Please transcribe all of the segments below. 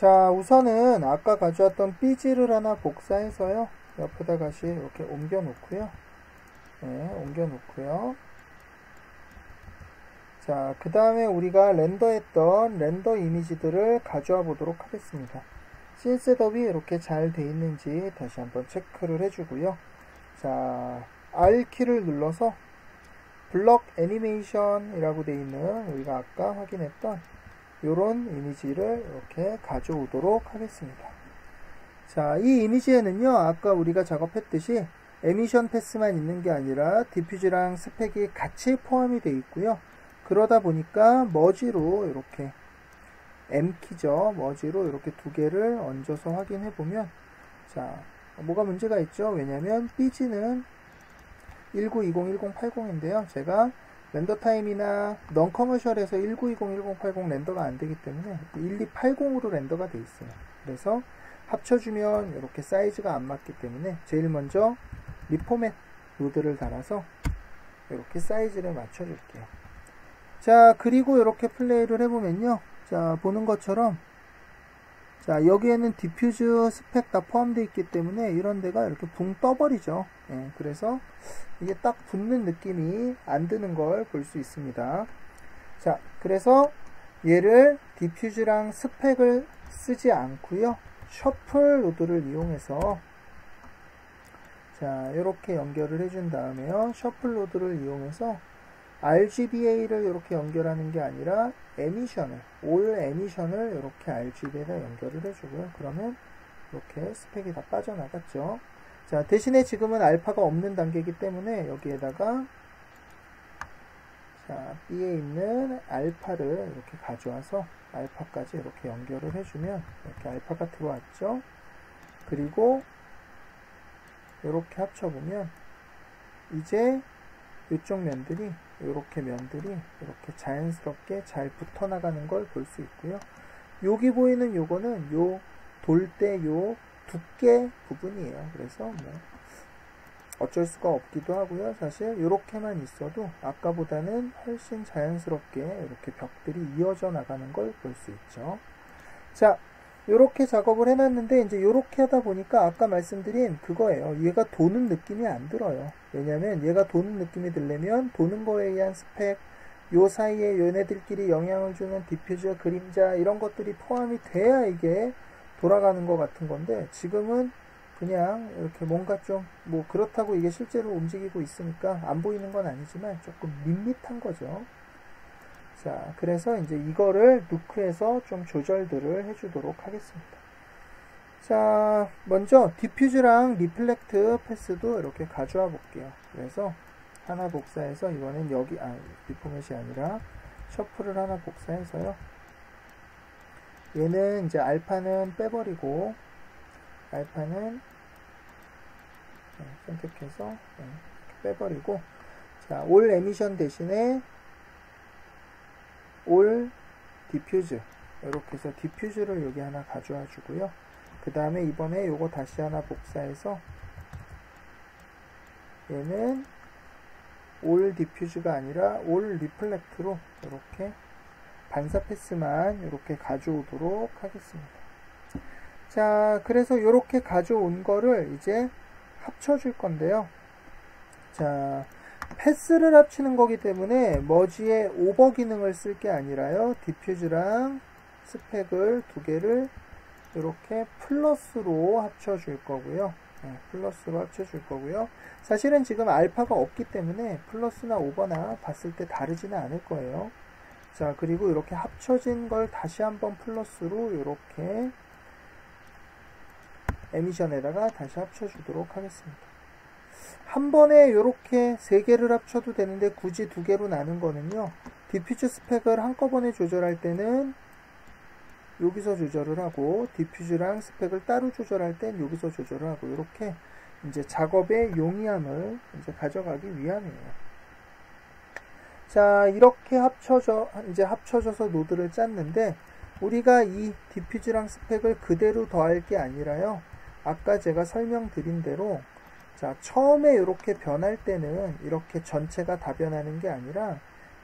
자, 우선은 아까 가져왔던 삐지를 하나 복사해서요. 옆에다 다시 이렇게 옮겨 놓고요. 네, 옮겨 놓고요. 자, 그 다음에 우리가 렌더했던 렌더 이미지들을 가져와 보도록 하겠습니다. 씬 셋업이 이렇게 잘 돼 있는지 다시 한번 체크를 해주고요. 자, R키를 눌러서 블럭 애니메이션이라고 돼 있는 우리가 아까 확인했던 요런 이미지를 이렇게 가져오도록 하겠습니다. 자, 이 이미지에는요, 아까 우리가 작업했듯이 에미션 패스만 있는 게 아니라 디퓨즈랑 스펙이 같이 포함이 되어 있고요. 그러다 보니까 머지로 이렇게 M키죠. 머지로 이렇게 두 개를 얹어서 확인해 보면, 자, 뭐가 문제가 있죠? 왜냐면 삐지는 1920-1080인데요. 제가 렌더 타임이나 넌 커머셜에서 1920-1080 렌더가 안 되기 때문에 1280으로 렌더가 돼 있어요. 그래서 합쳐주면 이렇게 사이즈가 안 맞기 때문에 제일 먼저 리포맷 노드를 달아서 이렇게 사이즈를 맞춰줄게요. 자, 그리고 이렇게 플레이를 해보면요. 자, 보는 것처럼 자, 여기에는 디퓨즈 스펙 다 포함되어 있기 때문에 이런 데가 이렇게 붕 떠버리죠. 예, 그래서 이게 딱 붙는 느낌이 안 드는 걸 볼 수 있습니다. 자, 그래서 얘를 디퓨즈랑 스펙을 쓰지 않고요. 셔플 노드를 이용해서 자, 이렇게 연결을 해준 다음에요. 셔플 노드를 이용해서 RGBA를 이렇게 연결하는 게 아니라 에미션을, 올 에미션을 이렇게 RGB에다 연결을 해주고요. 그러면 이렇게 스펙이 다 빠져나갔죠. 자, 대신에 지금은 알파가 없는 단계이기 때문에 여기에다가 자, B에 있는 알파를 이렇게 가져와서 알파까지 이렇게 연결을 해주면 이렇게 알파가 들어왔죠. 그리고 이렇게 합쳐보면 이제 이쪽 면들이 이렇게 자연스럽게 잘 붙어나가는 걸 볼 수 있고요. 여기 보이는 요거는 요 돌 때 요 두께 부분이에요. 그래서 뭐 어쩔 수가 없기도 하고요. 사실 이렇게만 있어도 아까보다는 훨씬 자연스럽게 이렇게 벽들이 이어져 나가는 걸 볼 수 있죠. 자, 이렇게 작업을 해놨는데 이제 이렇게 하다 보니까 아까 말씀드린 그거예요. 얘가 도는 느낌이 안 들어요. 왜냐면 얘가 도는 느낌이 들려면 도는 거에 의한 스펙, 요 사이에 얘네들끼리 영향을 주는 디퓨저, 그림자 이런 것들이 포함이 돼야 이게 돌아가는 것 같은 건데 지금은 그냥 이렇게 뭔가 좀 뭐 그렇다고 이게 실제로 움직이고 있으니까 안 보이는 건 아니지만 조금 밋밋한 거죠. 자, 그래서 이제 이거를 누크해서 좀 조절들을 해주도록 하겠습니다. 자, 먼저 디퓨즈랑 리플렉트 패스도 이렇게 가져와 볼게요. 그래서 하나 복사해서 이거는 여기 리포맷이 아니라 셔플을 하나 복사해서요. 얘는 이제 알파는 빼버리고 알파는 선택해서 빼버리고 자, 올 에미션 대신에 올 디퓨즈 이렇게 해서 디퓨즈를 여기 하나 가져와 주고요. 그 다음에 이번에 요거 다시 하나 복사해서 얘는 올 디퓨즈가 아니라 올 리플렉트로 이렇게 반사 패스만 이렇게 가져오도록 하겠습니다. 자, 그래서 이렇게 가져온 거를 이제 합쳐줄 건데요. 자, 패스를 합치는 거기 때문에 머지의 오버 기능을 쓸 게 아니라요. 디퓨즈랑 스펙을 두 개를 이렇게 플러스로 합쳐줄 거고요. 플러스로 합쳐줄 거고요. 사실은 지금 알파가 없기 때문에 플러스나 오버나 봤을 때 다르지는 않을 거예요. 자, 그리고 이렇게 합쳐진 걸 다시 한번 플러스로 이렇게 에미션에다가 다시 합쳐주도록 하겠습니다. 한 번에 이렇게 세 개를 합쳐도 되는데 굳이 두 개로 나눈 거는요. 디퓨즈 스펙을 한꺼번에 조절할 때는 여기서 조절을 하고 디퓨즈랑 스펙을 따로 조절할 땐 여기서 조절을 하고 이렇게 이제 작업의 용이함을 이제 가져가기 위함이에요. 자, 이렇게 합쳐져서 노드를 짰는데 우리가 이 디퓨즈랑 스펙을 그대로 더할 게 아니라요. 아까 제가 설명드린 대로 자, 처음에 이렇게 변할 때는 이렇게 전체가 다 변하는 게 아니라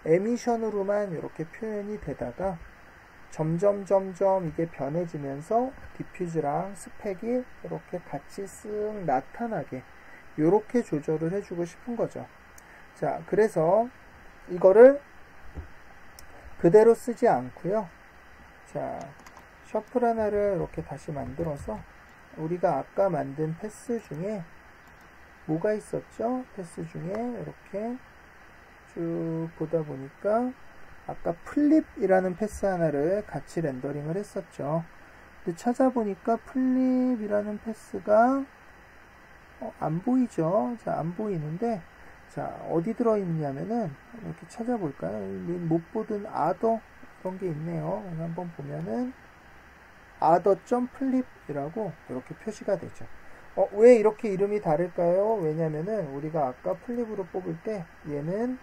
에미션으로만 이렇게 표현이 되다가 점점 이게 변해지면서 디퓨즈랑 스펙이 이렇게 같이 쓱 나타나게 이렇게 조절을 해주고 싶은 거죠. 자, 그래서 이거를 그대로 쓰지 않고요. 자, 셔플 하나를 이렇게 다시 만들어서 우리가 아까 만든 패스 중에 뭐가 있었죠? 패스 중에 이렇게 쭉 보다 보니까 아까 플립이라는 패스 하나를 같이 렌더링을 했었죠. 근데 찾아보니까 플립이라는 패스가 안 보이죠? 자, 안 보이는데, 자, 어디 들어있냐면은 이렇게 찾아볼까요? 못 보던 other 그런 게 있네요. 한번 보면은 other.flip이라고 이렇게 표시가 되죠. 왜 이렇게 이름이 다를까요? 왜냐면은 우리가 아까 플립으로 뽑을 때 얘는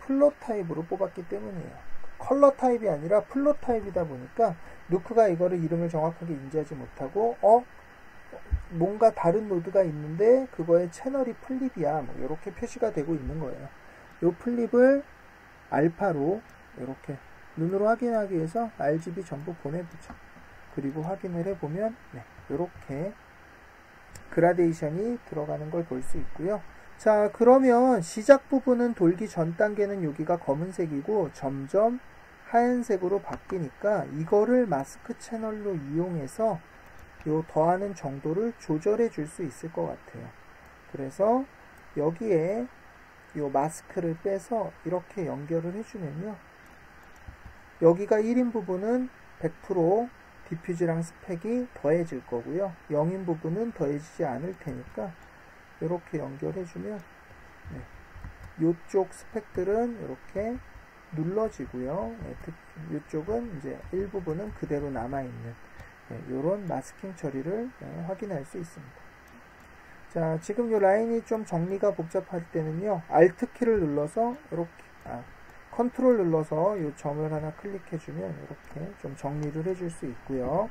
플롯 타입으로 뽑았기 때문이에요. 컬러 타입이 아니라 플롯 타입이다 보니까 누크가 이거를 이름을 정확하게 인지하지 못하고 뭔가 다른 노드가 있는데 그거의 채널이 플립이야, 뭐 이렇게 표시가 되고 있는 거예요. 이 플립을 알파로 이렇게 눈으로 확인하기 위해서 RGB 전부 보내보죠. 그리고 확인을 해보면 이렇게 그라데이션이 들어가는 걸 볼 수 있고요. 자, 그러면 시작 부분은 돌기 전 단계는 여기가 검은색이고 점점 하얀색으로 바뀌니까 이거를 마스크 채널로 이용해서 요 더하는 정도를 조절해 줄 수 있을 것 같아요. 그래서 여기에 요 마스크를 빼서 이렇게 연결을 해주면요. 여기가 1인 부분은 100% 디퓨즈랑 스펙이 더해질 거고요. 0인 부분은 더해지지 않을 테니까 이렇게 연결해주면 이쪽 스펙들은 이렇게 눌러지고요. 이쪽은 이제 일부분은 그대로 남아있는 이런 마스킹 처리를 확인할 수 있습니다. 자, 지금 이 라인이 좀 정리가 복잡할 때는요, Alt 키를 눌러서 이렇게 컨트롤 눌러서 이 점을 하나 클릭해주면 이렇게 좀 정리를 해줄 수 있고요.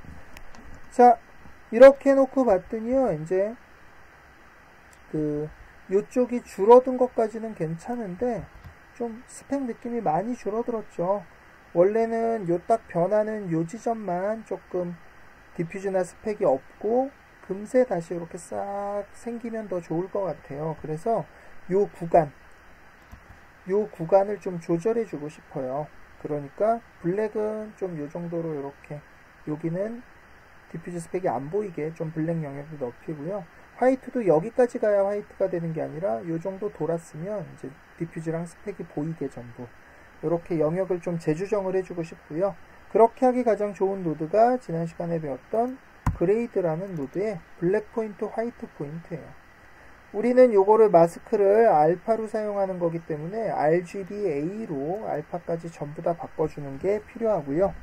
자, 이렇게 해놓고 봤더니요, 이제 요쪽이 줄어든 것까지는 괜찮은데 좀 스펙 느낌이 많이 줄어들었죠. 원래는 요 딱 변하는 요 지점만 조금 디퓨즈나 스펙이 없고 금세 다시 이렇게 싹 생기면 더 좋을 것 같아요. 그래서 요 구간을 좀 조절해 주고 싶어요. 그러니까 블랙은 좀 요 정도로 이렇게, 여기는 디퓨즈 스펙이 안 보이게 좀 블랙 영역도 넓히고요. 화이트도 여기까지 가야 화이트가 되는 게 아니라 요 정도 돌았으면 이제 디퓨즈랑 스펙이 보이게 전부 이렇게 영역을 좀 재조정을 해주고 싶고요. 그렇게 하기 가장 좋은 노드가 지난 시간에 배웠던 그레이드라는 노드의 블랙 포인트, 화이트 포인트예요. 우리는 요거를 마스크를 알파로 사용하는 거기 때문에 RGBA로 알파까지 전부 다 바꿔주는 게 필요하고요.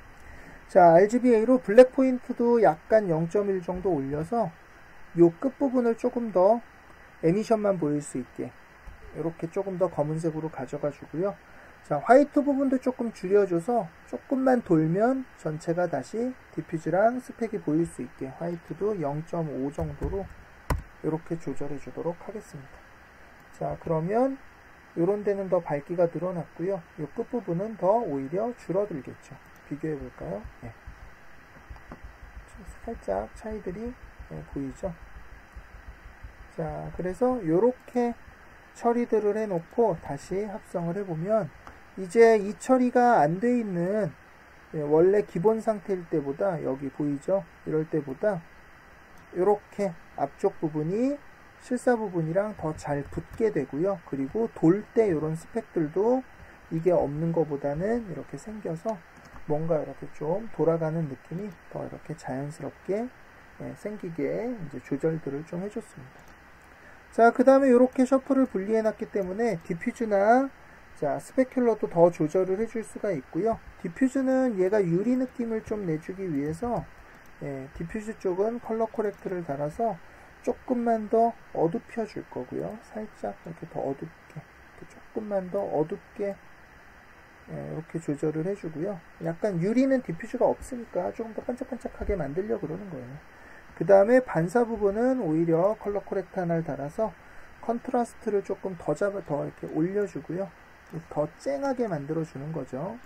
자, RGBA로 블랙 포인트도 약간 0.1 정도 올려서 요 끝부분을 조금 더 에미션만 보일 수 있게 이렇게 조금 더 검은색으로 가져가 주고요. 자, 화이트 부분도 조금 줄여줘서 조금만 돌면 전체가 다시 디퓨즈랑 스펙이 보일 수 있게 화이트도 0.5 정도로 이렇게 조절해 주도록 하겠습니다. 자, 그러면 요런 데는 더 밝기가 늘어났고요. 요 끝부분은 더 오히려 줄어들겠죠. 비교해 볼까요? 살짝 차이들이 보이죠? 자, 그래서 요렇게 처리들을 해놓고 다시 합성을 해보면 이제 이 처리가 안 돼 있는 원래 기본 상태일 때보다, 여기 보이죠? 이럴 때보다 이렇게 앞쪽 부분이 실사 부분이랑 더 잘 붙게 되고요. 그리고 돌 때 이런 스펙들도 이게 없는 것보다는 이렇게 생겨서 뭔가 이렇게 좀 돌아가는 느낌이 더 이렇게 자연스럽게 생기게 이제 조절들을 좀 해줬습니다. 자, 그 다음에 이렇게 셔플을 분리해 놨기 때문에 디퓨즈나 자, 스페큘러도 더 조절을 해줄 수가 있고요. 디퓨즈는 얘가 유리 느낌을 좀 내주기 위해서 디퓨즈 쪽은 컬러 코렉트를 달아서 조금만 더 어둡혀 줄 거고요. 살짝 이렇게 더 어둡게, 이렇게 조금만 더 어둡게 이렇게 조절을 해주고요. 약간 유리는 디퓨즈가 없으니까 조금 더 반짝반짝하게 만들려고 그러는 거예요. 그 다음에 반사 부분은 오히려 컬러 코렉트 하나를 달아서 컨트라스트를 조금 더 이렇게 올려주고요. 더 쨍하게 만들어주는 거죠.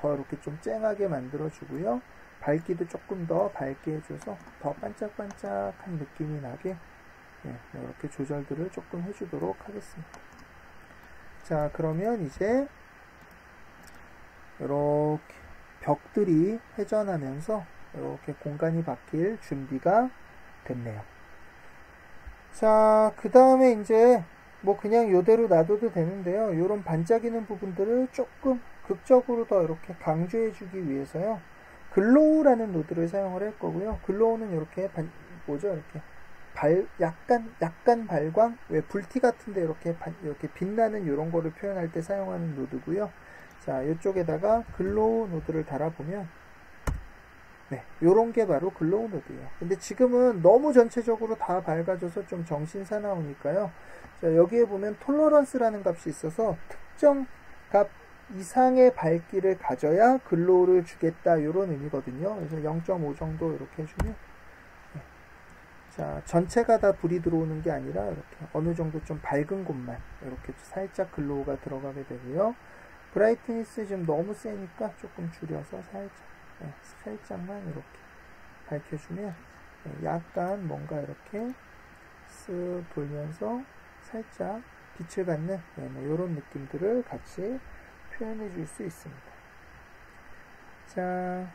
더 이렇게 좀 쨍하게 만들어 주고요. 밝기도 조금 더 밝게 해줘서 더 반짝반짝한 느낌이 나게 이렇게 조절들을 조금 해주도록 하겠습니다. 자, 그러면 이제 이렇게 벽들이 회전하면서 이렇게 공간이 바뀔 준비가 됐네요. 자, 그 다음에 이제 뭐 그냥 요대로 놔둬도 되는데요. 요런 반짝이는 부분들을 조금 극적으로 더 이렇게 강조해 주기 위해서요. 글로우라는 노드를 사용을 할 거고요. 글로우는 이렇게 이렇게 약간 발광, 왜 불티 같은데 이렇게 빛나는 이런 거를 표현할 때 사용하는 노드고요. 자, 이쪽에다가 글로우 노드를 달아보면 요런 게 바로 글로우 노드예요. 근데 지금은 너무 전체적으로 다 밝아져서 좀 정신 사나우니까요. 자, 여기에 보면 톨러런스라는 값이 있어서 특정 값 이상의 밝기를 가져야 글로우를 주겠다, 이런 의미거든요. 그래서 0.5 정도 이렇게 해주면 자, 전체가 다 불이 들어오는 게 아니라 이렇게 어느 정도 좀 밝은 곳만 이렇게 살짝 글로우가 들어가게 되고요. 브라이트니스 지금 너무 세니까 조금 줄여서 살짝만 이렇게 밝혀주면 약간 뭔가 이렇게 쓱 돌면서 살짝 빛을 갖는 이런 느낌들을 같이 표현해 줄 수 있습니다. 자,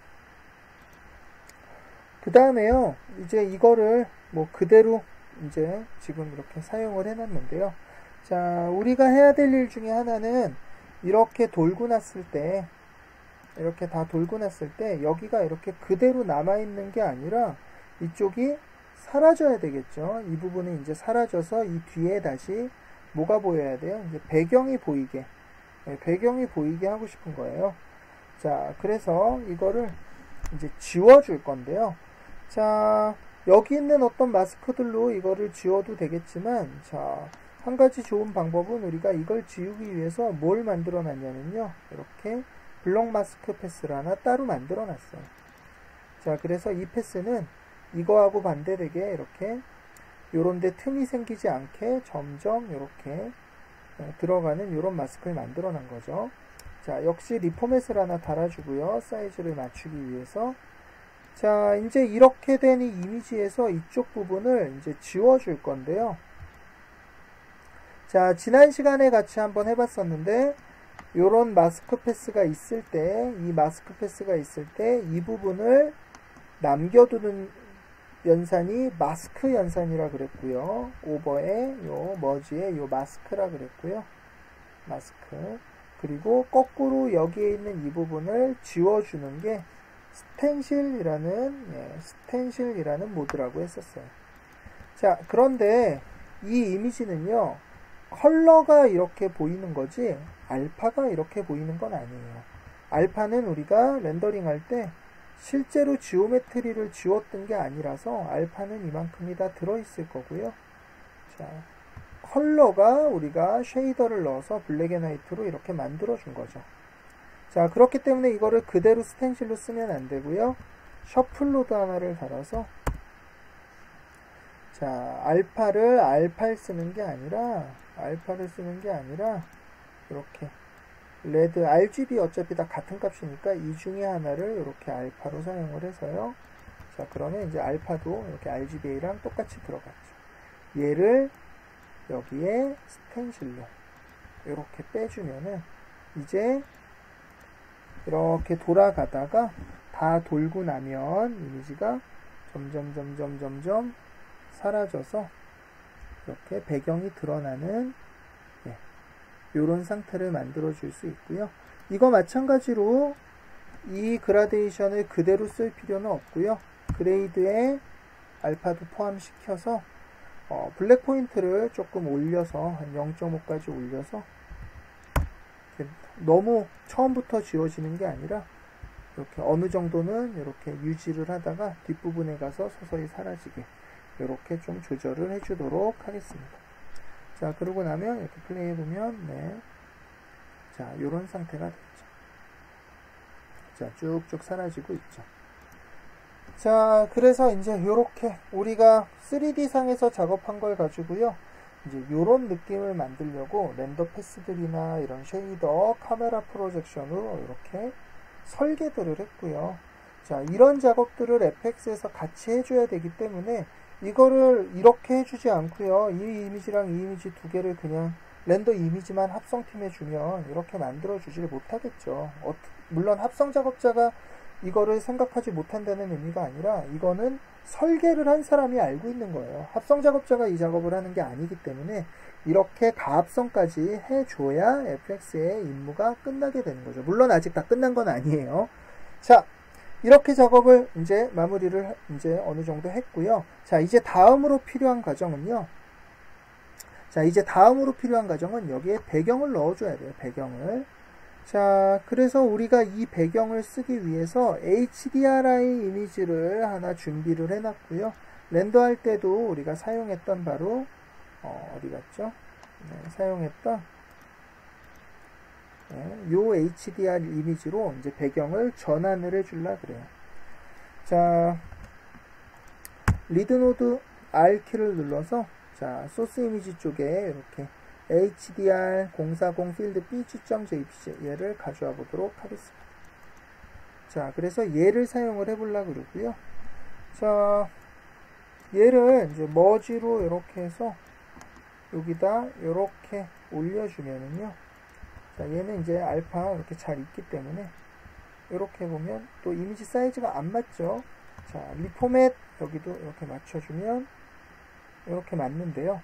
그 다음에요, 이제 이거를 뭐 그대로 이제 지금 이렇게 사용을 해놨는데요. 자, 우리가 해야 될 일 중에 하나는 이렇게 돌고 났을 때, 이렇게 다 돌고 났을 때 여기가 이렇게 그대로 남아있는 게 아니라 이쪽이 사라져야 되겠죠. 이 부분이 이제 사라져서 이 뒤에 다시 뭐가 보여야 돼요? 이제 배경이 보이게, 배경이 보이게 하고 싶은 거예요. 자, 그래서 이거를 이제 지워줄 건데요. 자, 여기 있는 어떤 마스크들로 이거를 지워도 되겠지만, 자, 한 가지 좋은 방법은 우리가 이걸 지우기 위해서 뭘 만들어 놨냐면요, 이렇게 블록 마스크 패스를 하나 따로 만들어 놨어요. 자, 그래서 이 패스는 이거하고 반대되게 이렇게 요런데 틈이 생기지 않게 점점 이렇게 들어가는 요런 마스크를 만들어 놓은 거죠. 자, 역시 리포맷을 하나 달아주고요. 사이즈를 맞추기 위해서. 자, 이제 이렇게 된 이 이미지에서 이쪽 부분을 이제 지워줄 건데요. 자, 지난 시간에 같이 한번 해봤었는데, 요런 마스크 패스가 있을 때, 이 마스크 패스가 있을 때, 이 부분을 남겨두는 연산이 마스크 연산이라 그랬고요. 오버에 요 머지에 요 마스크라 그랬고요. 마스크. 그리고 거꾸로 여기에 있는 이 부분을 지워주는 게 스텐실이라는 모드라고 했었어요. 자, 그런데 이 이미지는요, 컬러가 이렇게 보이는 거지 알파가 이렇게 보이는 건 아니에요. 알파는 우리가 렌더링 할 때 실제로 지오메트리를 지웠던 게 아니라서 알파는 이만큼이 다 들어있을 거고요. 자, 컬러가 우리가 쉐이더를 넣어서 블랙 앤 화이트로 이렇게 만들어 준 거죠. 자, 그렇기 때문에 이거를 그대로 스텐실로 쓰면 안 되고요. 셔플 로드 하나를 달아서, 자, 알파를 쓰는 게 아니라 이렇게 레드, RGB 어차피 다 같은 값이니까 이 중에 하나를 이렇게 알파로 사용을 해서요. 자, 그러면 이제 알파도 이렇게 RGBA랑 똑같이 들어갔죠. 얘를 여기에 스텐실로 이렇게 빼주면은 이제 이렇게 돌아가다가 다 돌고 나면 이미지가 점점 사라져서 이렇게 배경이 드러나는 요런 상태를 만들어 줄 수 있고요. 이거 마찬가지로 이 그라데이션을 그대로 쓸 필요는 없고요. 그레이드에 알파도 포함시켜서 블랙 포인트를 조금 올려서 한 0.5까지 올려서 너무 처음부터 지워지는 게 아니라 이렇게 어느 정도는 이렇게 유지를 하다가 뒷부분에 가서 서서히 사라지게 이렇게 좀 조절을 해주도록 하겠습니다. 자, 그러고 나면 이렇게 플레이 해보면 자, 요런 상태가 됐죠. 자, 쭉쭉 사라지고 있죠. 자, 그래서 이제 요렇게 우리가 3D 상에서 작업한 걸 가지고요, 이제 요런 느낌을 만들려고 렌더 패스들이나 이런 쉐이더, 카메라 프로젝션으로 이렇게 설계들을 했고요. 자, 이런 작업들을 FX에서 같이 해줘야 되기 때문에 이거를 이렇게 해주지 않고요. 이 이미지랑 이 이미지 두 개를 그냥 렌더 이미지만 합성팀에 주면 이렇게 만들어주질 못하겠죠. 물론 합성 작업자가 이거를 생각하지 못한다는 의미가 아니라 이거는 설계를 한 사람이 알고 있는 거예요. 합성 작업자가 이 작업을 하는 게 아니기 때문에 이렇게 가합성까지 해줘야 FX의 임무가 끝나게 되는 거죠. 물론 아직 다 끝난 건 아니에요. 자, 이렇게 작업을 이제 마무리를 이제 어느 정도 했고요. 자, 이제 다음으로 필요한 과정은요. 자, 이제 다음으로 필요한 과정은 여기에 배경을 넣어줘야 돼요. 배경을. 자, 그래서 우리가 이 배경을 쓰기 위해서 HDRI 이미지를 하나 준비를 해놨고요. 렌더할 때도 우리가 사용했던 바로 어디 갔죠? 네, 사용했던 요 HDR 이미지로 이제 배경을 전환을 해줄라 그래요. 자, 리드 노드 R키를 눌러서 자, 소스 이미지 쪽에 이렇게 HDR040 필드 bg.jpg 얘를 가져와 보도록 하겠습니다. 자, 그래서 얘를 사용을 해보려고 그러고요. 자, 얘를 이제 머지로 이렇게 해서 여기다 이렇게 올려주면은요. 자, 얘는 이제 알파 이렇게 잘 있기 때문에 이렇게 보면 또 이미지 사이즈가 안 맞죠. 자, 리포맷 여기도 이렇게 맞춰주면 이렇게 맞는데요.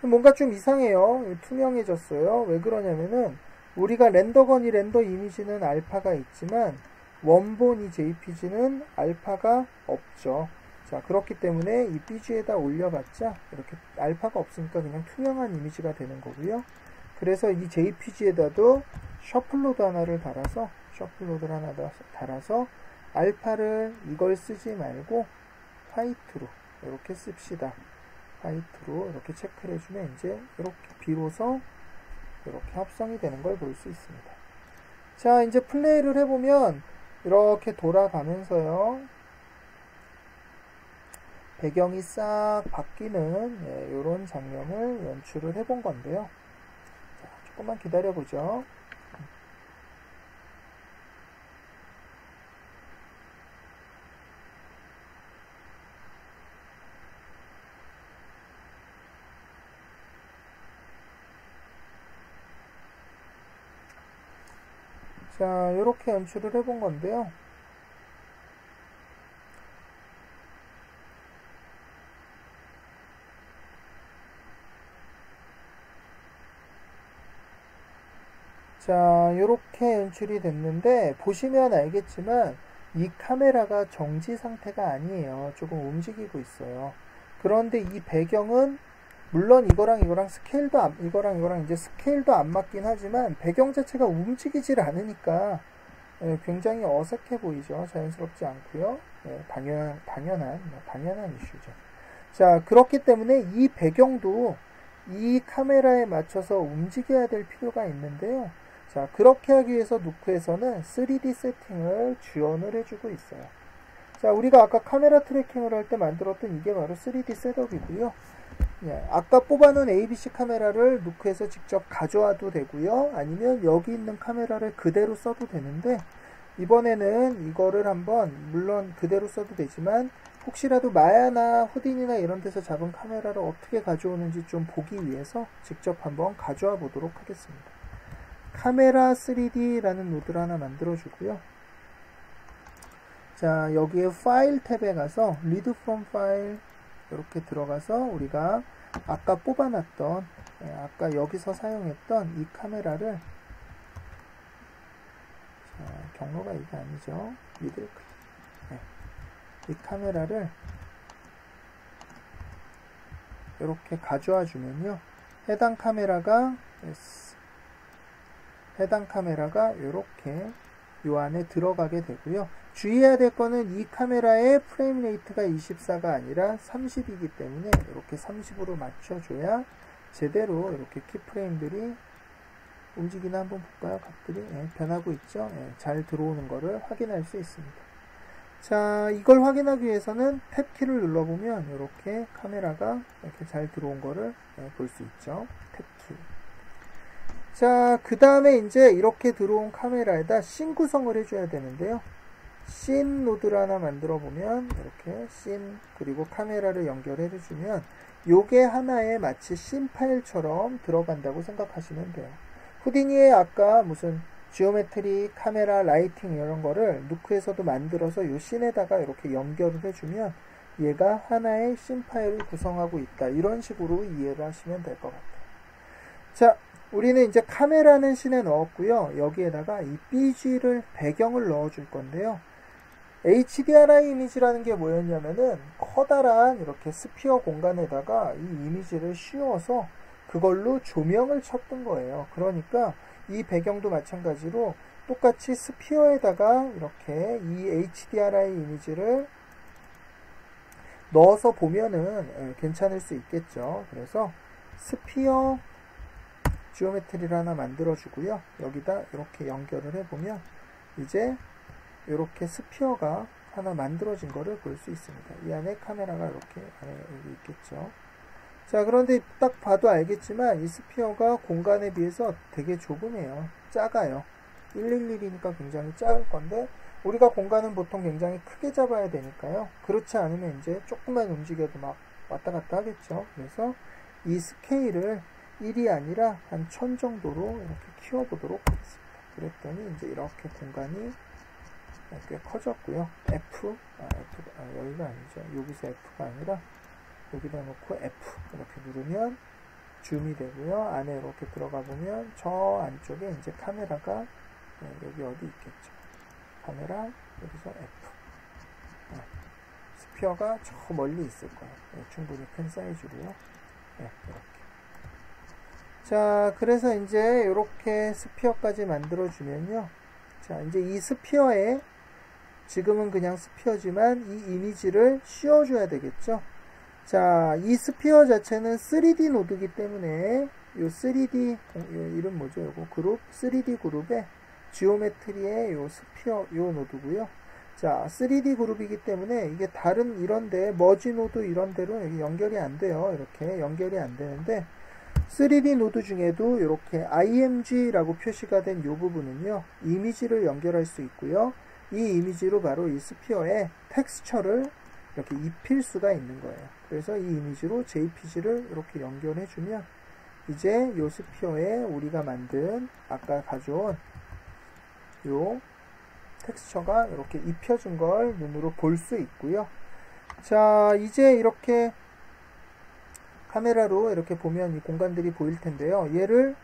뭔가 좀 이상해요. 투명해졌어요. 왜 그러냐면은 우리가 렌더건이 렌더 이미지는 알파가 있지만 원본이 JPG는 알파가 없죠. 자, 그렇기 때문에 이 BG에다 올려봤자 이렇게 알파가 없으니까 그냥 투명한 이미지가 되는 거고요. 그래서 이 JPG에다도 셔플로드 하나를 달아서 알파를 이걸 쓰지 말고 화이트로 이렇게 씁시다. 화이트로 이렇게 체크를 해주면 이제 이렇게 비로소 이렇게 합성이 되는 걸 볼 수 있습니다. 자, 이제 플레이를 해보면 이렇게 돌아가면서요. 배경이 싹 바뀌는 이런 장면을 연출을 해본 건데요. 자, 조금만 기다려보죠. 자, 이렇게 연출을 해본 건데요. 자, 이렇게 연출이 됐는데 보시면 알겠지만 이 카메라가 정지 상태가 아니에요. 조금 움직이고 있어요. 그런데 이 배경은 물론 이거랑 스케일도 이거랑 이제 스케일도 안 맞긴 하지만 배경 자체가 움직이질 않으니까 굉장히 어색해 보이죠. 자연스럽지 않고요. 당연한 이슈죠. 자, 그렇기 때문에 이 배경도 이 카메라에 맞춰서 움직여야 될 필요가 있는데요. 자, 그렇게 하기 위해서 누크에서는 3D 세팅을 지원을 해주고 있어요. 자, 우리가 아까 카메라 트래킹을 할 때 만들었던 이게 바로 3D 셋업이고요. 아까 뽑아놓은 ABC 카메라를 누크에서 직접 가져와도 되고요. 아니면 여기 있는 카메라를 그대로 써도 되는데 이번에는 이거를 한번 물론 그대로 써도 되지만 혹시라도 마야나 후딘이나 이런 데서 잡은 카메라를 어떻게 가져오는지 좀 보기 위해서 직접 한번 가져와 보도록 하겠습니다. 카메라 3D라는 노드를 하나 만들어 주고요. 자, 여기에 파일 탭에 가서 read from file 이렇게 들어가서 우리가 아까 뽑아놨던 아까 여기서 사용했던 이 카메라를 자, 경로가 이게 아니죠. 미들 클릭. 이 카메라를 이렇게 가져와 주면요. 해당 카메라가 이렇게 요 안에 들어가게 되고요. 주의해야 될 거는 이 카메라의 프레임 레이트가 24가 아니라 30이기 때문에 이렇게 30으로 맞춰줘야 제대로 이렇게 키프레임들이 움직이나 한번 볼까요? 각들이 변하고 있죠. 잘 들어오는 거를 확인할 수 있습니다. 자, 이걸 확인하기 위해서는 탭키를 눌러보면 이렇게 카메라가 이렇게 잘 들어온 거를 볼 수 있죠. 탭키. 자, 그 다음에 이제 이렇게 들어온 카메라에다 씬 구성을 해줘야 되는데요. 씬 노드를 하나 만들어 보면 이렇게 씬 그리고 카메라를 연결해 주면 요게 하나의 마치 씬 파일처럼 들어간다고 생각하시면 돼요. 후디니에 아까 무슨 지오메트리, 카메라, 라이팅 이런 거를 누크에서도 만들어서 요 씬에다가 이렇게 연결을 해주면 얘가 하나의 씬 파일을 구성하고 있다. 이런 식으로 이해를 하시면 될 것 같아요. 자, 우리는 이제 카메라는 씬에 넣었고요. 여기에다가 이 BG를 배경을 넣어줄 건데요. HDRI 이미지라는 게 뭐였냐면은 커다란 이렇게 스피어 공간에다가 이 이미지를 씌워서 그걸로 조명을 쳤던 거예요. 그러니까 이 배경도 마찬가지로 똑같이 스피어에다가 이렇게 이 HDRI 이미지를 넣어서 보면은 괜찮을 수 있겠죠. 그래서 스피어 지오메트리를 하나 만들어 주고요. 여기다 이렇게 연결을 해보면 이제 이렇게 스피어가 하나 만들어진 거를 볼 수 있습니다. 이 안에 카메라가 이렇게 안에 여기 있겠죠. 자, 그런데 딱 봐도 알겠지만 이 스피어가 공간에 비해서 되게 조그매요. 작아요. 111이니까 굉장히 작을 건데 우리가 공간은 보통 굉장히 크게 잡아야 되니까요. 그렇지 않으면 이제 조금만 움직여도 막 왔다 갔다 하겠죠. 그래서 이 스케일을 1이 아니라 한 1000 정도로 이렇게 키워보도록 하겠습니다. 그랬더니 이제 이렇게 공간이 꽤 커졌고요. 여기가 아니죠. 여기서 F가 아니라 여기다 놓고 F 이렇게 누르면 줌이 되고요. 안에 이렇게 들어가 보면 저 안쪽에 이제 카메라가 여기 어디 있겠죠. 카메라 여기서 F. 스피어가 저 멀리 있을 거예요. 충분히 큰 사이즈고요. 이렇게. 자, 그래서 이제 이렇게 스피어까지 만들어 주면요. 자, 이제 이 스피어에 지금은 그냥 스피어지만 이 이미지를 씌워줘야 되겠죠. 자, 이 스피어 자체는 3D 노드이기 때문에 이 3D 이름 뭐죠? 이거 그룹 3D 그룹에 지오메트리의 요 스피어 요 노드고요. 자, 3D 그룹이기 때문에 이게 다른 이런데 머지 노드 이런 데로 여기 연결이 안 돼요. 이렇게 연결이 안 되는데 3D 노드 중에도 이렇게 IMG라고 표시가 된 이 부분은요. 이미지를 연결할 수 있고요. 이 이미지로 바로 이 스피어에 텍스처를 이렇게 입힐 수가 있는 거예요. 그래서 이 이미지로 JPG를 이렇게 연결해주면 이제 이 스피어에 우리가 만든 아까 가져온 이 텍스처가 이렇게 입혀진 걸 눈으로 볼 수 있고요. 자, 이제 이렇게 카메라로 이렇게 보면 이 공간들이 보일 텐데요. 얘를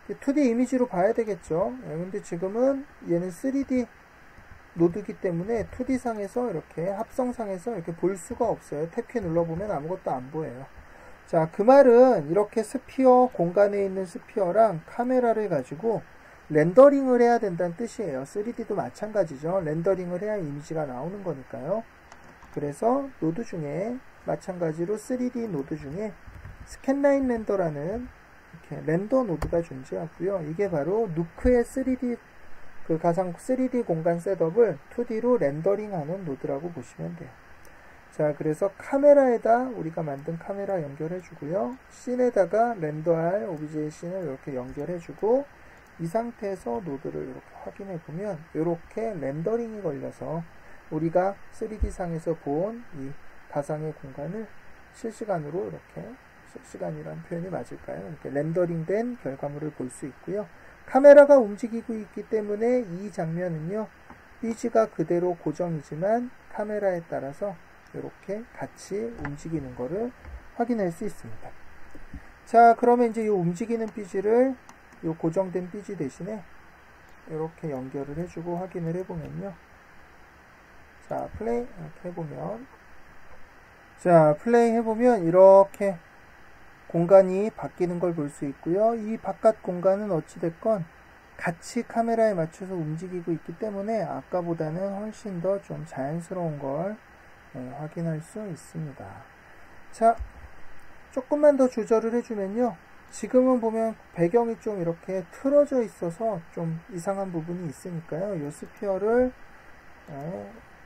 2D 이미지로 봐야 되겠죠. 근데 지금은 얘는 3D 노드기 때문에 2D 상에서 이렇게 합성상에서 이렇게 볼 수가 없어요. 탭키 눌러보면 아무것도 안 보여요. 자, 그 말은 이렇게 스피어 공간에 있는 스피어랑 카메라를 가지고 렌더링을 해야 된다는 뜻이에요. 3D도 마찬가지죠. 렌더링을 해야 이미지가 나오는 거니까요. 그래서 노드 중에 마찬가지로 3D 노드 중에 스캔라인 렌더라는 이렇게 렌더 노드가 존재하고요. 이게 바로 누크의 3D 그 가상 3D 공간 셋업을 2D로 렌더링하는 노드라고 보시면 돼요. 자, 그래서 카메라에다 우리가 만든 카메라 연결해 주고요. 씬에다가 렌더할 OBJ 씬을 이렇게 연결해 주고 이 상태에서 노드를 이렇게 확인해 보면 이렇게 렌더링이 걸려서 우리가 3D 상에서 본 이 가상의 공간을 실시간으로 이렇게 실시간이라는 표현이 맞을까요? 이렇게 렌더링된 결과물을 볼 수 있고요. 카메라가 움직이고 있기 때문에 이 장면은요, BG가 그대로 고정이지만 카메라에 따라서 이렇게 같이 움직이는 거를 확인할 수 있습니다. 자, 그러면 이제 이 움직이는 BG를 이 고정된 BG 대신에 이렇게 연결을 해주고 확인을 해보면요. 자, 플레이 이렇게 해보면 자, 플레이 해보면 이렇게 공간이 바뀌는 걸 볼 수 있고요. 이 바깥 공간은 어찌됐건 같이 카메라에 맞춰서 움직이고 있기 때문에 아까보다는 훨씬 더 좀 자연스러운 걸 확인할 수 있습니다. 자, 조금만 더 조절을 해주면요. 지금은 보면 배경이 좀 이렇게 틀어져 있어서 좀 이상한 부분이 있으니까요. 이 스피어를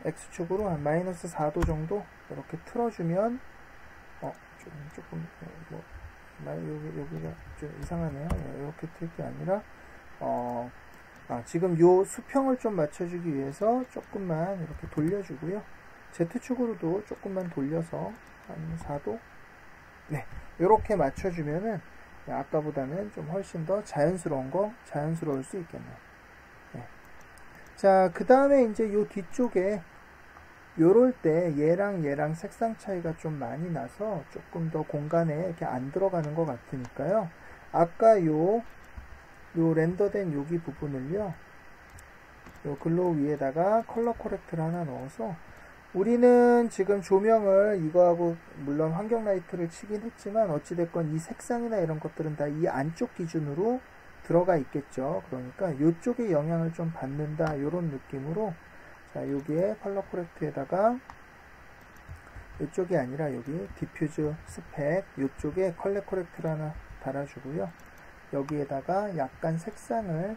X축으로 한 -4도 정도 이렇게 틀어주면 조금 여기가 좀 이상하네요. 이렇게 뜰 게 아니라, 지금 요 수평을 좀 맞춰주기 위해서 조금만 이렇게 돌려주고요. Z축으로도 조금만 돌려서 한 4도? 네, 이렇게 맞춰주면은 아까보다는 좀 훨씬 더 자연스러울 수 있겠네요. 네. 자, 그 다음에 이제 요 뒤쪽에 요럴 때 얘랑 색상 차이가 좀 많이 나서 조금 더 공간에 이렇게 안 들어가는 것 같으니까요. 아까 요 렌더된 여기 부분을요, 요 글로우 위에다가 컬러 코렉트를 하나 넣어서, 우리는 지금 조명을 이거하고 물론 환경 라이트를 치긴 했지만 어찌됐건 이 색상이나 이런 것들은 다 이 안쪽 기준으로 들어가 있겠죠. 그러니까 이쪽에 영향을 좀 받는다 이런 느낌으로, 자, 여기에 컬러 코렉트에다가 이쪽이 아니라 여기 디퓨즈 스펙 이쪽에 컬러 코렉트를 하나 달아주고요. 여기에다가 약간 색상을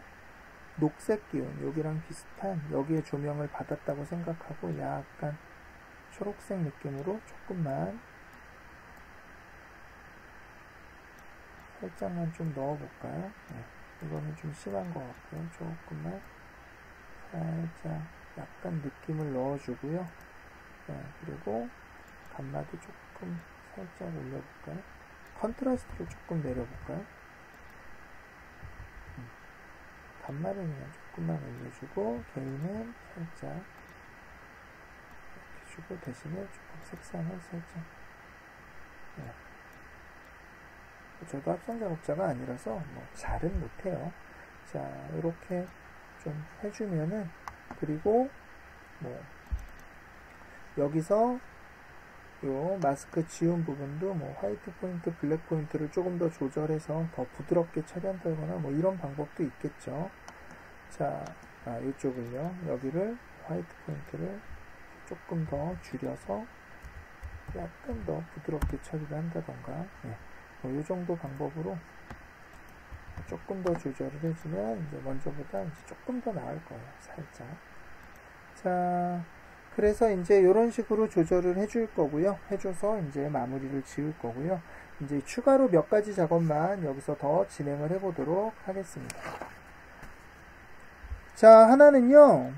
녹색 기운, 여기랑 비슷한 여기에 조명을 받았다고 생각하고 약간 초록색 느낌으로 조금만 살짝만 좀 넣어볼까요? 네, 이거는 좀 심한 것 같고요. 조금만 살짝 약간 느낌을 넣어주고요. 네, 그리고 감마도 조금 살짝 올려볼까요? 컨트라스트를 조금 내려볼까요? 감마를 그냥 조금만 올려주고 게인은 살짝 이렇게 주고 대신에 조금 색상을 살짝, 네. 저도 합성 작업자가 아니라서 뭐 잘은 못해요. 자, 이렇게 좀 해주면은, 그리고 뭐 여기서 요 마스크 지운 부분도 뭐 화이트 포인트, 블랙 포인트를 조금 더 조절해서 더 부드럽게 처리한다거나 뭐 이런 방법도 있겠죠. 자, 이쪽을요, 여기를 화이트 포인트를 조금 더 줄여서 약간 더 부드럽게 처리를 한다던가, 네. 뭐 이 정도 방법으로 조금 더 조절을 해주면 이제 먼저보다 이제 조금 더 나을 거예요. 살짝. 자, 그래서 이제 이런 식으로 조절을 해줄 거고요. 해줘서 이제 마무리를 지을 거고요. 이제 추가로 몇 가지 작업만 여기서 더 진행을 해보도록 하겠습니다. 자, 하나는요,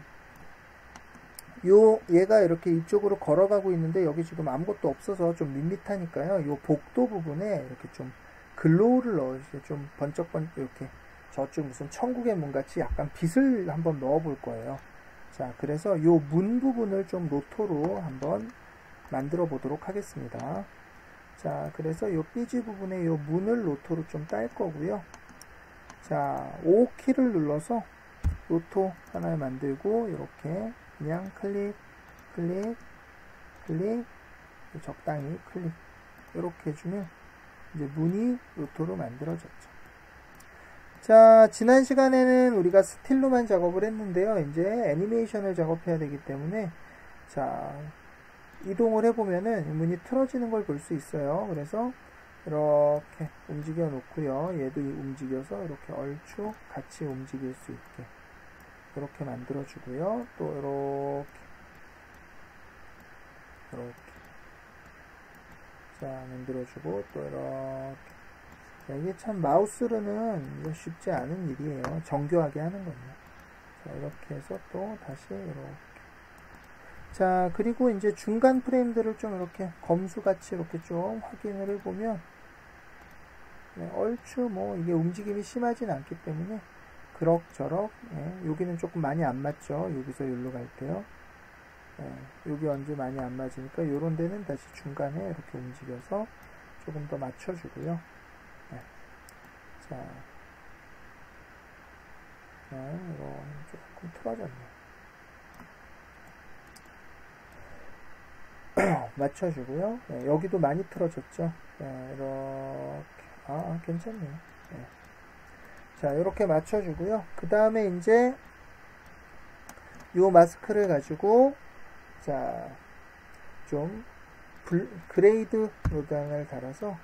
얘가 이렇게 이쪽으로 걸어가고 있는데 여기 지금 아무것도 없어서 좀 밋밋하니까요. 요 복도 부분에 이렇게 좀 글로우를 넣어주세요. 좀 번쩍번쩍 이렇게 저쪽 무슨 천국의 문 같이 약간 빛을 한번 넣어 볼 거예요. 자, 그래서 요 문 부분을 좀 로토로 한번 만들어 보도록 하겠습니다. 자, 그래서 요 삐지 부분에 요 문을 로토로 좀 딸 거고요. 자, 5키를 눌러서 로토 하나 만들고 이렇게 그냥 클릭, 클릭, 클릭, 적당히 클릭 이렇게 해주면 이제 문이 로토로 만들어졌죠. 자, 지난 시간에는 우리가 스틸로만 작업을 했는데요. 이제 애니메이션을 작업해야 되기 때문에, 자, 이동을 해보면은 문이 틀어지는 걸 볼 수 있어요. 그래서 이렇게 움직여 놓고요. 얘도 움직여서 이렇게 얼추 같이 움직일 수 있게 이렇게 만들어 주고요. 또 이렇게 자, 만들어 주고 또 이렇게. 자, 이게 참 마우스로는 이거 쉽지 않은 일이에요. 정교하게 하는 건요. 자, 이렇게 해서 또 다시 이렇게. 자, 그리고 이제 중간 프레임들을 좀 이렇게 검수같이 이렇게 좀 확인을 해보면, 네, 얼추 뭐 이게 움직임이 심하진 않기 때문에 그럭저럭, 네, 여기는 조금 많이 안 맞죠. 여기서 여기로 갈 때요. 네, 여기 언제 많이 안 맞으니까 요런 데는 다시 중간에 이렇게 움직여서 조금 더 맞춰주고요. 네. 자, 이거 조금 틀어졌네요. 맞춰주고요. 네, 여기도 많이 틀어졌죠. 네, 이렇게. 괜찮네요. 네. 자, 이렇게 맞춰주고요. 그 다음에 이제 요 마스크를 가지고, 자, 좀 그레이드 노단을 달아서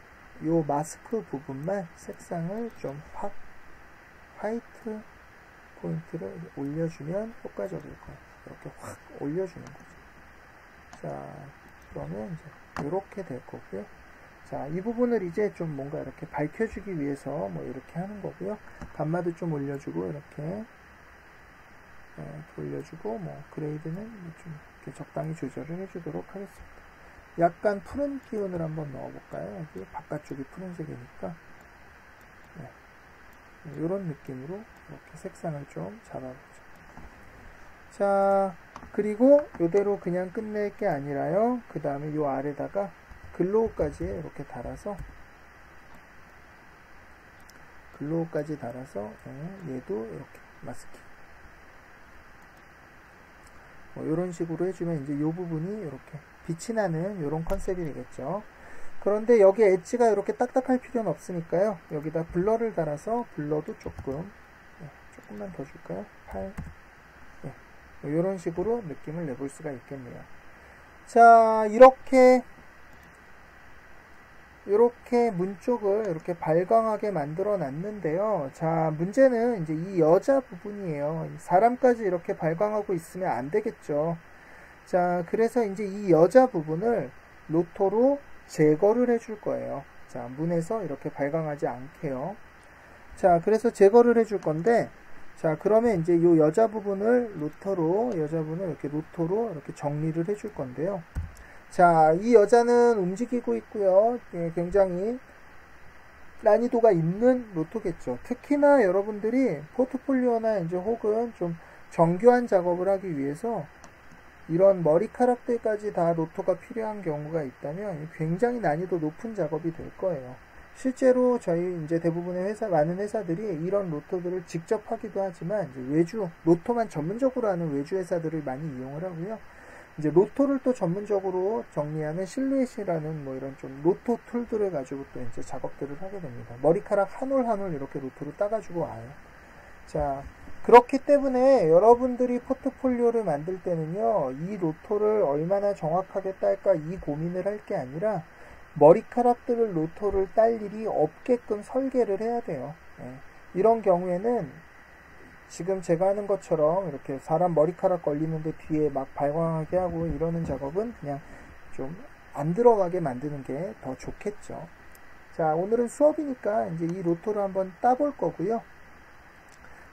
요 마스크 부분만 색상을 좀 화이트 포인트를 올려주면 효과적일 거예요. 이렇게 확 올려주는 거죠. 자, 그러면 이제 이렇게 될 거고요. 자, 이 부분을 이제 좀 뭔가 이렇게 밝혀주기 위해서 뭐 이렇게 하는 거고요. 감마도 좀 올려주고 이렇게 올려주고 뭐 그레이드는 좀 이렇게 적당히 조절을 해주도록 하겠습니다. 약간 푸른 기운을 한번 넣어볼까요? 여기 바깥쪽이 푸른색이니까 이런 느낌으로 이렇게 색상을 좀 잡아보죠. 자, 그리고 이대로 그냥 끝낼 게 아니라요. 그 다음에 이 아래다가 글로우까지 이렇게 달아서 얘도 이렇게 마스킹 뭐 이런 식으로 해주면 이제 이 부분이 이렇게 빛이 나는 이런 컨셉이 되겠죠. 그런데 여기 엣지가 이렇게 딱딱할 필요는 없으니까요. 여기다 블러를 달아서 블러도 조금만 더 줄까요? 8 뭐 이런 식으로 느낌을 내볼 수가 있겠네요. 자, 이렇게 문 쪽을 이렇게 발광하게 만들어 놨는데요. 자, 문제는 이제 이 여자 부분이에요. 사람까지 이렇게 발광하고 있으면 안 되겠죠. 자, 그래서 이제 이 여자 부분을 로토로 제거를 해줄 거예요. 자, 문에서 이렇게 발광하지 않게요. 자, 그래서 제거를 해줄 건데, 자, 그러면 이제 이 여자 부분을 이렇게 로토로 이렇게 정리를 해줄 건데요. 자, 이 여자는 움직이고 있고요. 굉장히 난이도가 있는 로토겠죠. 특히나 여러분들이 포트폴리오나 이제 혹은 좀 정교한 작업을 하기 위해서 이런 머리카락들까지 다 로토가 필요한 경우가 있다면 굉장히 난이도 높은 작업이 될 거예요. 실제로 저희 이제 대부분의 많은 회사들이 이런 로토들을 직접 하기도 하지만 이제 로토만 전문적으로 하는 외주 회사들을 많이 이용을 하고요. 이제 로토를 또 전문적으로 정리하는 실루엣이라는 뭐 이런 좀 로토 툴들을 가지고 또 이제 작업들을 하게 됩니다. 머리카락 한 올 한 올 이렇게 로토로 따가지고 와요. 자, 그렇기 때문에 여러분들이 포트폴리오를 만들 때는요, 이 로토를 얼마나 정확하게 딸까 이 고민을 할 게 아니라 머리카락들을 로토를 딸 일이 없게끔 설계를 해야 돼요. 이런 경우에는 지금 제가 하는 것처럼 이렇게 사람 머리카락 걸리는데 뒤에 막 발광하게 하고 이러는 작업은 그냥 좀 안 들어가게 만드는 게 더 좋겠죠. 자, 오늘은 수업이니까 이제 이 로토를 한번 따볼 거고요.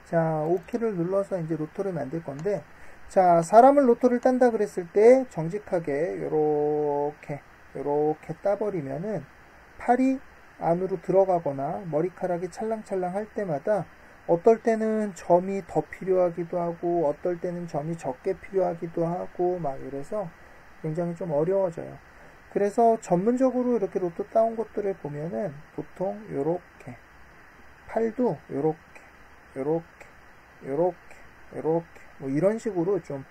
자, OK를 눌러서 이제 로토를 만들 건데, 자, 사람을 로토를 딴다 그랬을 때 정직하게 요렇게 따버리면은 팔이 안으로 들어가거나 머리카락이 찰랑찰랑 할 때마다 어떨 때는 점이 더 필요하기도 하고 어떨 때는 점이 적게 필요하기도 하고 막 이래서 굉장히 좀 어려워져요. 그래서 전문적으로 이렇게 로또 따온 것들을 보면은 보통 요렇게 팔도 요렇게 뭐 이런 식으로 좀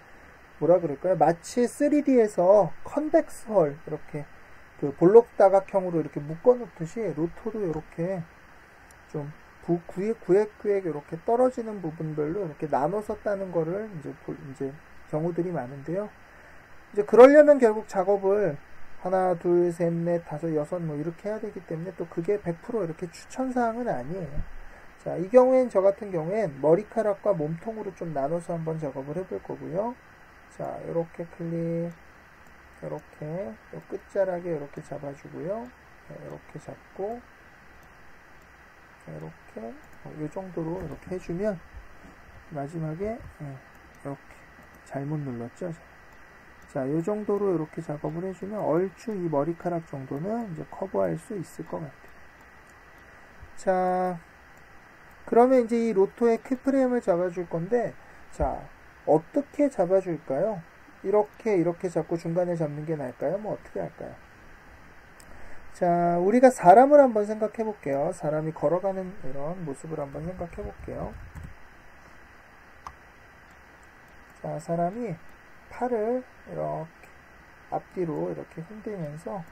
뭐라 그럴까요? 마치 3D에서 컨벡스 홀 이렇게 그 볼록다각형으로 이렇게 묶어 놓듯이 로토도 이렇게 좀 구획 이렇게 떨어지는 부분별로 이렇게 나눠서 따는 거를 이제 경우들이 많은데요. 이제 그러려면 결국 작업을 하나, 둘, 셋, 넷, 다섯, 여섯 뭐 이렇게 해야 되기 때문에 또 그게 100% 이렇게 추천사항은 아니에요. 자, 이 경우엔 저 같은 경우엔 머리카락과 몸통으로 좀 나눠서 한번 작업을 해볼 거고요. 자, 요렇게 클릭, 요렇게 끝자락에 이렇게 잡아주고요. 이렇게 잡고 이렇게 이 정도로 이렇게 해주면 마지막에 이렇게 잘못 눌렀죠. 자, 이 정도로 이렇게 작업을 해주면 얼추 이 머리카락 정도는 이제 커버할 수 있을 것 같아요. 자, 그러면 이제 이 로토의 키프레임을 잡아줄 건데, 자, 어떻게 잡아줄까요? 이렇게 잡고 중간에 잡는 게 나을까요? 뭐 어떻게 할까요? 자, 우리가 사람을 한번 생각해 볼게요. 사람이 걸어가는 이런 모습을 한번 생각해 볼게요. 자, 사람이 팔을 이렇게 앞뒤로 이렇게 흔들면서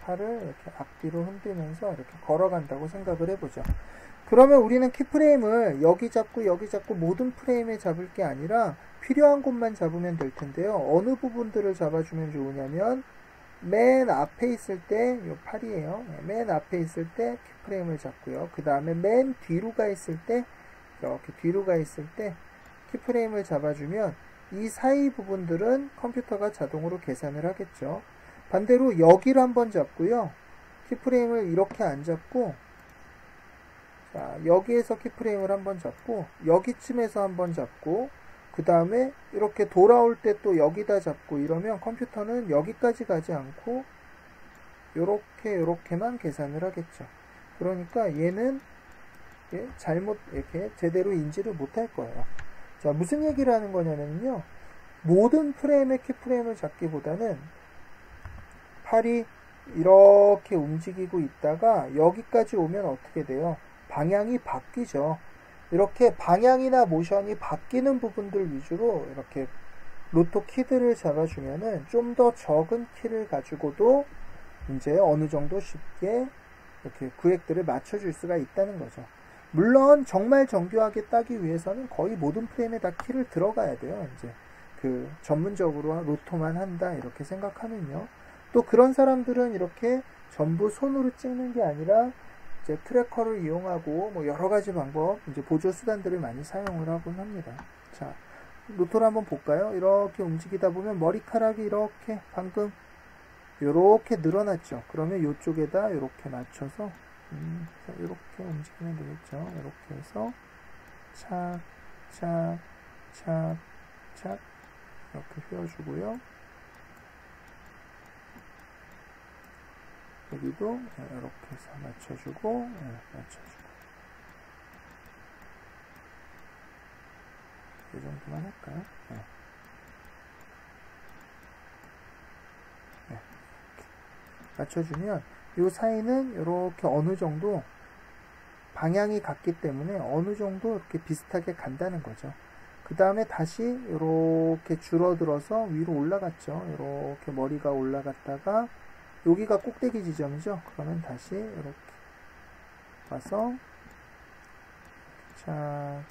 팔을 이렇게 앞뒤로 흔들면서 이렇게 걸어간다고 생각을 해보죠. 그러면 우리는 키프레임을 여기 잡고 모든 프레임에 잡을 게 아니라 필요한 곳만 잡으면 될 텐데요. 어느 부분들을 잡아주면 좋으냐면 맨 앞에 있을 때 이 팔이에요. 맨 앞에 있을 때 키프레임을 잡고요. 그 다음에 맨 뒤로 가 있을 때 이렇게 뒤로 가 있을 때 키프레임을 잡아주면 이 사이 부분들은 컴퓨터가 자동으로 계산을 하겠죠. 반대로 여기를 한번 잡고요. 키프레임을 이렇게 안 잡고, 자, 여기에서 키프레임을 한번 잡고, 여기쯤에서 한번 잡고, 그 다음에 이렇게 돌아올 때 또 여기다 잡고 이러면 컴퓨터는 여기까지 가지 않고 요렇게만 계산을 하겠죠. 그러니까 얘는 잘못 이렇게 제대로 인지를 못할 거예요. 자, 무슨 얘기를 하는 거냐면요. 모든 프레임의 키프레임을 잡기보다는 팔이 이렇게 움직이고 있다가 여기까지 오면 어떻게 돼요? 방향이 바뀌죠. 이렇게 방향이나 모션이 바뀌는 부분들 위주로 이렇게 로토 키들을 잡아주면은 좀 더 적은 키를 가지고도 이제 어느 정도 쉽게 이렇게 구획들을 맞춰줄 수가 있다는 거죠. 물론 정말 정교하게 따기 위해서는 거의 모든 프레임에 다 키를 들어가야 돼요. 이제 그 전문적으로 로토만 한다 이렇게 생각하면요. 또 그런 사람들은 이렇게 전부 손으로 찍는 게 아니라 이제 트래커를 이용하고 뭐 여러 가지 방법, 이제 보조 수단들을 많이 사용을 하곤 합니다. 자, 로토를 한번 볼까요? 이렇게 움직이다 보면 머리카락이 이렇게 방금 이렇게 늘어났죠. 그러면 이쪽에다 이렇게 맞춰서 이렇게 움직이면 되겠죠. 이렇게 해서 착, 착, 착, 착 이렇게 휘어주고요. 여기도 이렇게 해서 맞춰주고, 맞춰주고. 이 정도만 할까요? 맞춰주면 이 사이는 이렇게 어느 정도 방향이 같기 때문에 어느 정도 이렇게 비슷하게 간다는 거죠. 그 다음에 다시 이렇게 줄어들어서 위로 올라갔죠. 이렇게 머리가 올라갔다가 여기가 꼭대기 지점이죠. 그러면 다시 이렇게 와서 자,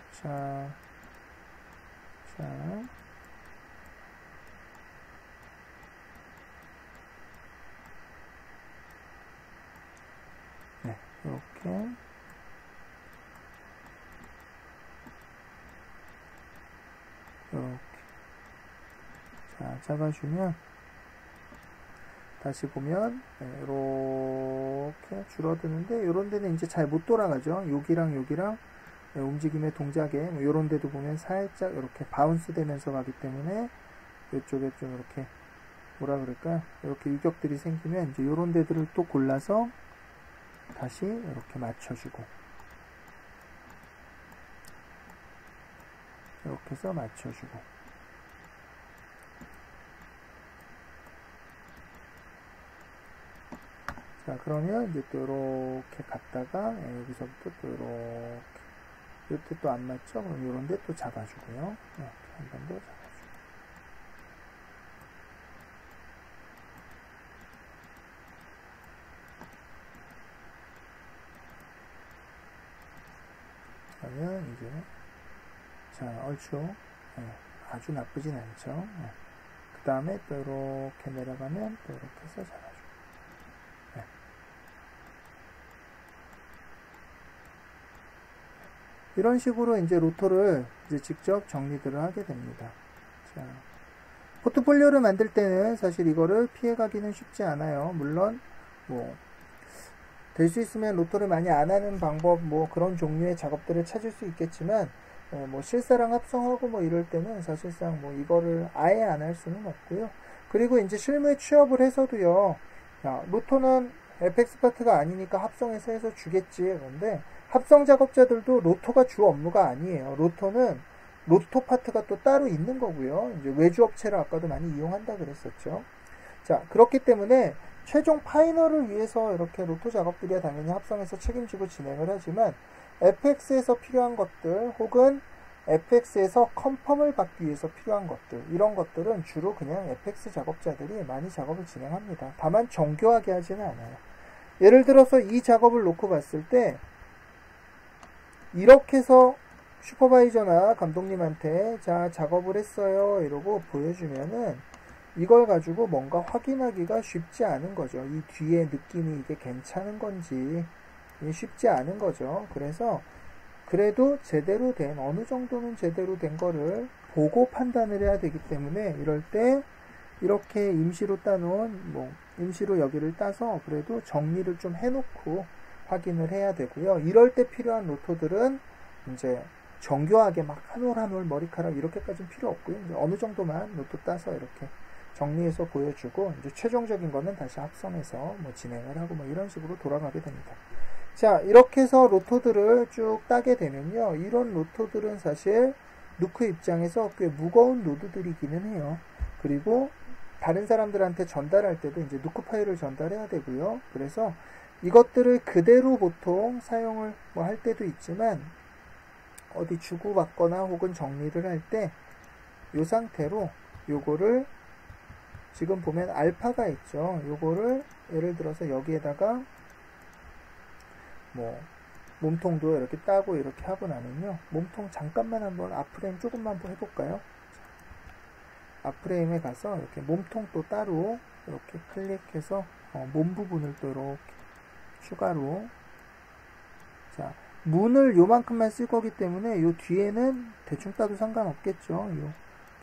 네, 이렇게 자, 잡아주면 다시 보면 이렇게 줄어드는데 이런 데는 이제 잘 못 돌아가죠. 여기랑 움직임의 동작에 이런 데도 보면 살짝 이렇게 바운스 되면서 가기 때문에 이쪽에 좀 이렇게 뭐라 그럴까요? 이렇게 유격들이 생기면 이제 이런 데들을 또 골라서 다시 이렇게 맞춰주고 이렇게 해서 맞춰주고 자, 그러면 이제 또 이렇게 갔다가 여기서부터 또 이렇게 이때 또 안 맞죠? 그럼 이런 데 또 잡아주고요. 한 번 더 잡아주고. 그러면 이제 자, 얼추 아주 나쁘진 않죠. 그 다음에 또 이렇게 내려가면 또 이렇게 해서 잡아주고. 이런 식으로 이제 로토를 이제 직접 정리들을 하게 됩니다. 자, 포트폴리오를 만들 때는 사실 이거를 피해가기는 쉽지 않아요. 물론 뭐 될 수 있으면 로토를 많이 안 하는 방법 뭐 그런 종류의 작업들을 찾을 수 있겠지만 뭐 실사랑 합성하고 뭐 이럴 때는 사실상 뭐 이거를 아예 안 할 수는 없고요. 그리고 이제 실무에 취업을 해서도요. 야, 로토는 FX 파트가 아니니까 합성해서 해서 주겠지. 그런데 합성 작업자들도 로토가 주 업무가 아니에요. 로토는 로토 파트가 또 따로 있는 거고요. 이제 외주 업체를 아까도 많이 이용한다 그랬었죠. 자, 그렇기 때문에 최종 파이널을 위해서 이렇게 로토 작업들이야 당연히 합성해서 책임지고 진행을 하지만 FX에서 필요한 것들 혹은 FX에서 컨펌을 받기 위해서 필요한 것들 이런 것들은 주로 그냥 FX 작업자들이 많이 작업을 진행합니다. 다만 정교하게 하지는 않아요. 예를 들어서 이 작업을 놓고 봤을 때 이렇게 해서 슈퍼바이저나 감독님한테 자 작업을 했어요 이러고 보여주면은 이걸 가지고 뭔가 확인하기가 쉽지 않은 거죠. 이 뒤에 느낌이 이게 괜찮은 건지 쉽지 않은 거죠. 그래서 그래도 제대로 된 어느 정도는 제대로 된 거를 보고 판단을 해야 되기 때문에 이럴 때 이렇게 임시로 따놓은 뭐 임시로 여기를 따서 그래도 정리를 좀 해놓고 확인을 해야 되고요. 이럴 때 필요한 로토들은 이제 정교하게 막 한 올 한 올 머리카락 이렇게까지는 필요 없고요. 이제 어느 정도만 로또 따서 이렇게 정리해서 보여주고 이제 최종적인 거는 다시 합성해서 뭐 진행을 하고 뭐 이런 식으로 돌아가게 됩니다. 자, 이렇게 해서 로토들을 쭉 따게 되면요. 이런 로토들은 사실 누크 입장에서 꽤 무거운 노드들이기는 해요. 그리고 다른 사람들한테 전달할 때도 이제 누크 파일을 전달해야 되고요. 그래서 이것들을 그대로 보통 사용을 뭐 할 때도 있지만 어디 주고받거나 혹은 정리를 할 때 이 상태로 요거를 지금 보면 알파가 있죠. 요거를 예를 들어서 여기에다가 뭐 몸통도 이렇게 따고 이렇게 하고 나면요. 몸통 잠깐만 한번 앞프레임 조금만 해볼까요? 앞프레임에 가서 이렇게 몸통 또 따로 이렇게 클릭해서 몸 부분을 또 이렇게 추가로 자 문을 요만큼만 쓸 거기 때문에 요 뒤에는 대충 따도 상관없겠죠. 요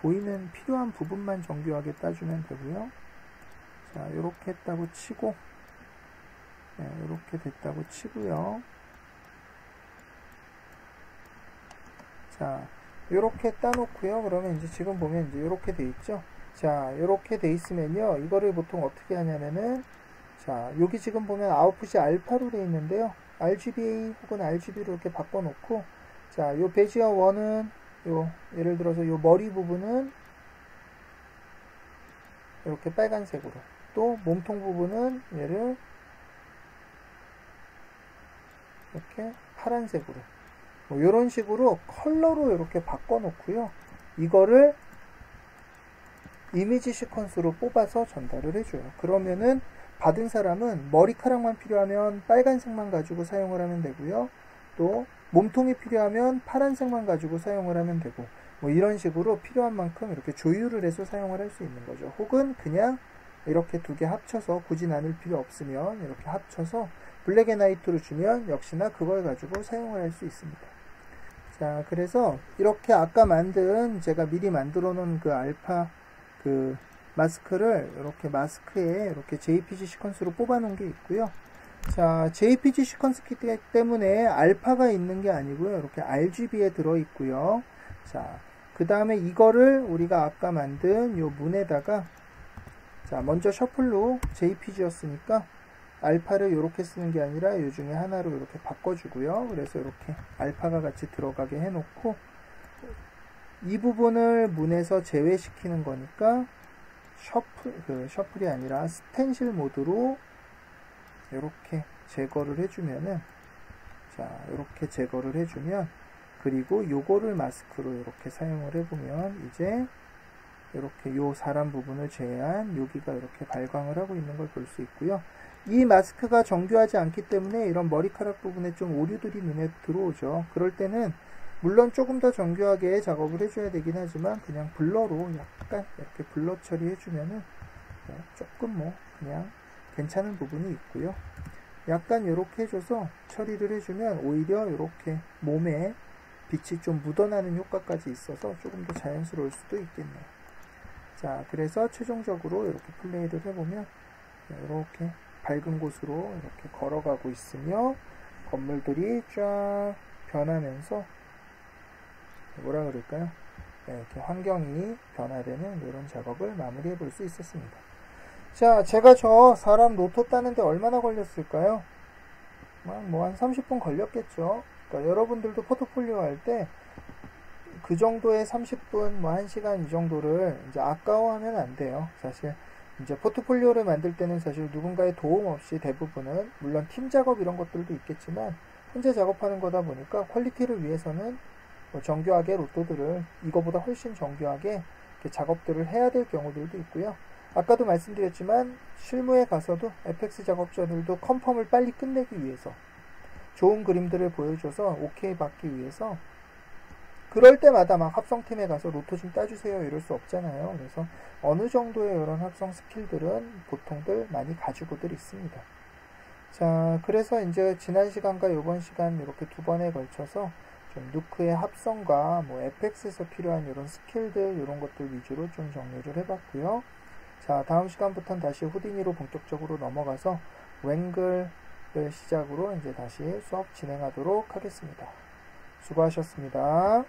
보이는 필요한 부분만 정교하게 따주면 되고요. 자 요렇게 했다고 치고 네, 요렇게 됐다고 치고요. 자 요렇게 따놓고요. 그러면 이제 지금 보면 이제 요렇게 돼 있죠. 자 요렇게 돼 있으면요. 이거를 보통 어떻게 하냐면은 자 여기 지금 보면 아웃풋이 알파로 돼 있는데요. RGBA 혹은 RGB로 이렇게 바꿔놓고 자 요 베지어 1은 요 예를 들어서 요 머리 부분은 이렇게 빨간색으로 또 몸통 부분은 얘를 이렇게 파란색으로 뭐 이런 식으로 컬러로 이렇게 바꿔놓고요. 이거를 이미지 시퀀스로 뽑아서 전달을 해줘요. 그러면은 받은 사람은 머리카락만 필요하면 빨간색만 가지고 사용을 하면 되고요. 또 몸통이 필요하면 파란색만 가지고 사용을 하면 되고 뭐 이런 식으로 필요한 만큼 이렇게 조율을 해서 사용을 할 수 있는 거죠. 혹은 그냥 이렇게 두 개 합쳐서 굳이 나눌 필요 없으면 이렇게 합쳐서 블랙앤화이트로 주면 역시나 그걸 가지고 사용을 할 수 있습니다. 자 그래서 이렇게 아까 만든 제가 미리 만들어 놓은 그 알파 그 마스크를 이렇게 마스크에 이렇게 JPG 시퀀스로 뽑아 놓은 게 있고요. 자 JPG 시퀀스기 때문에 알파가 있는 게 아니고요. 이렇게 RGB에 들어 있고요. 자 그 다음에 이거를 우리가 아까 만든 요 문에다가 자 먼저 셔플로 JPG였으니까 알파를 이렇게 쓰는 게 아니라 이 중에 하나로 이렇게 바꿔주고요. 그래서 이렇게 알파가 같이 들어가게 해놓고 이 부분을 문에서 제외시키는 거니까 셔플이 아니라 스텐실 모드로 이렇게 제거를 해주면은 자 이렇게 제거를 해주면 그리고 요거를 마스크로 이렇게 사용을 해보면 이제 이렇게 요 사람 부분을 제외한 여기가 이렇게 발광을 하고 있는 걸 볼 수 있고요. 이 마스크가 정교하지 않기 때문에 이런 머리카락 부분에 좀 오류들이 눈에 들어오죠. 그럴 때는 물론 조금 더 정교하게 작업을 해줘야 되긴 하지만 그냥 블러로 약간 이렇게 블러 처리해주면은 조금 뭐 그냥 괜찮은 부분이 있고요. 약간 이렇게 해줘서 처리를 해주면 오히려 이렇게 몸에 빛이 좀 묻어나는 효과까지 있어서 조금 더 자연스러울 수도 있겠네요. 자 그래서 최종적으로 이렇게 플레이를 해보면 이렇게 밝은 곳으로 이렇게 걸어가고 있으며 건물들이 쫙 변하면서 뭐라 그럴까요? 네, 이렇게 환경이 변화되는 이런 작업을 마무리해 볼 수 있었습니다. 자 제가 저 사람 로또 따는데 얼마나 걸렸을까요? 뭐 한 30분 걸렸겠죠. 그러니까 여러분들도 포트폴리오 할 때 그 정도의 30분, 뭐 1시간 이 정도를 이제 아까워하면 안 돼요. 사실 이제 포트폴리오를 만들 때는 사실 누군가의 도움 없이 대부분은 물론 팀 작업 이런 것들도 있겠지만 혼자 작업하는 거다 보니까 퀄리티를 위해서는 뭐 정교하게 로또들을 이거보다 훨씬 정교하게 이렇게 작업들을 해야 될 경우들도 있고요. 아까도 말씀드렸지만 실무에 가서도 FX 작업자들도 컨펌을 빨리 끝내기 위해서 좋은 그림들을 보여줘서 오케이 받기 위해서 그럴 때마다 막 합성팀에 가서 로또 좀 따주세요 이럴 수 없잖아요. 그래서 어느 정도의 이런 합성 스킬들은 보통들 많이 가지고들 있습니다. 자 그래서 이제 지난 시간과 이번 시간 이렇게 두 번에 걸쳐서 좀 누크의 합성과 뭐 FX에서 필요한 이런 스킬들 이런 것들 위주로 좀 정리를 해봤고요. 자 자, 다음 시간부터는 다시 후디니로 본격적으로 넘어가서 랭글을 시작으로 이제 다시 수업 진행하도록 하겠습니다. 수고하셨습니다.